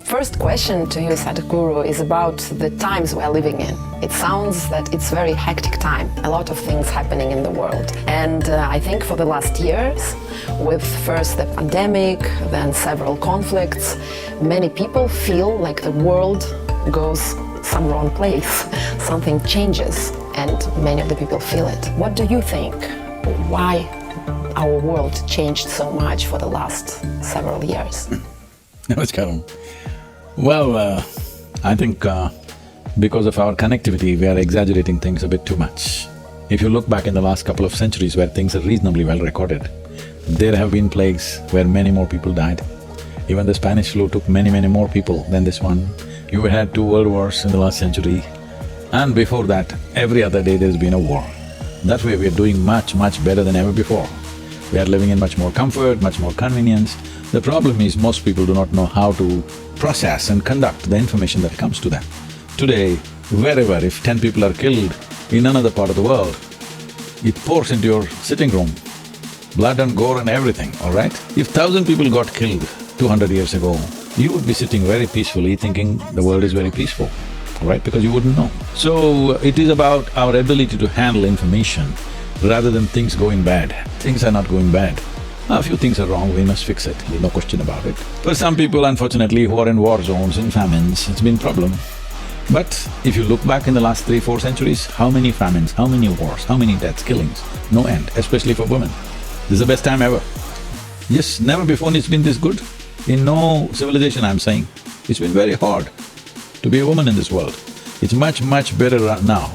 First question to you, Sadhguru, is about the times we are living in. It sounds that it's very hectic time, a lot of things happening in the world. And I think for the last years, with first the pandemic, then several conflicts, many people feel like the world goes some wrong place, something changes, and many of the people feel it. What do you think? Why our world changed so much for the last several years? Namaskaram. Well, I think because of our connectivity, we are exaggerating things a bit too much. If you look back in the last couple of centuries where things are reasonably well recorded, there have been plagues where many more people died. Even the Spanish flu took many more people than this one. You had 2 world wars in the last century, and before that, every other day there's been a war. That way we are doing much better than ever before. We are living in much more comfort, much more convenience. The problem is most people do not know how to process and conduct the information that comes to them. Today, wherever if 10 people are killed in another part of the world, it pours into your sitting room, blood and gore and everything, all right? If 1,000 people got killed 200 years ago, you would be sitting very peacefully thinking the world is very peaceful, all right? Because you wouldn't know. So, it is about our ability to handle information rather than things going bad. Things are not going bad. A few things are wrong, we must fix it, there's no question about it. For some people, unfortunately, who are in war zones, in famines, it's been a problem. But if you look back in the last 3-4 centuries, how many famines, how many wars, how many deaths, killings? No end, especially for women. This is the best time ever. Yes, never before it's been this good. In no civilization, I'm saying. It's been very hard to be a woman in this world. It's much better now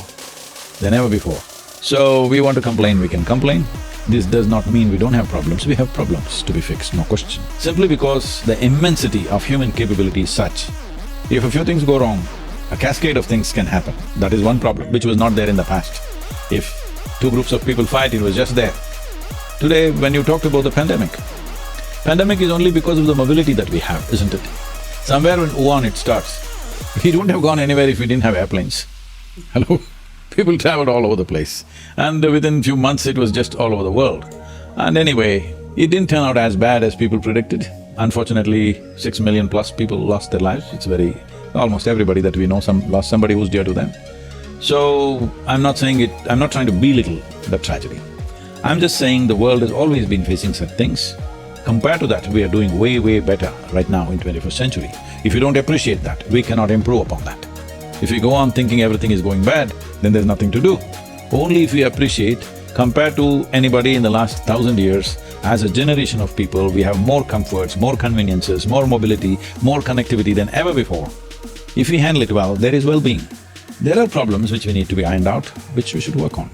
than ever before. So, we want to complain, we can complain. This does not mean we don't have problems, we have problems to be fixed, no question. Simply because the immensity of human capability is such, if a few things go wrong, a cascade of things can happen. That is one problem, which was not there in the past. If 2 groups of people fight, it was just there. Today, when you talked about the pandemic is only because of the mobility that we have, isn't it? Somewhere in Wuhan it starts. We wouldn't have gone anywhere if we didn't have airplanes. Hello? People traveled all over the place, and within few months it was just all over the world. And anyway, it didn't turn out as bad as people predicted. Unfortunately, 6 million plus people lost their lives. It's very… almost everybody that we know lost somebody who's dear to them. So, I'm not saying it… I'm not trying to belittle the tragedy. I'm just saying the world has always been facing such things. Compared to that, we are doing way better right now in 21st century. If you don't appreciate that, we cannot improve upon that. If we go on thinking everything is going bad, then there's nothing to do. Only if we appreciate, compared to anybody in the last 1,000 years, as a generation of people, we have more comforts, more conveniences, more mobility, more connectivity than ever before. If we handle it well, there is well-being. There are problems which we need to be ironed out, which we should work on.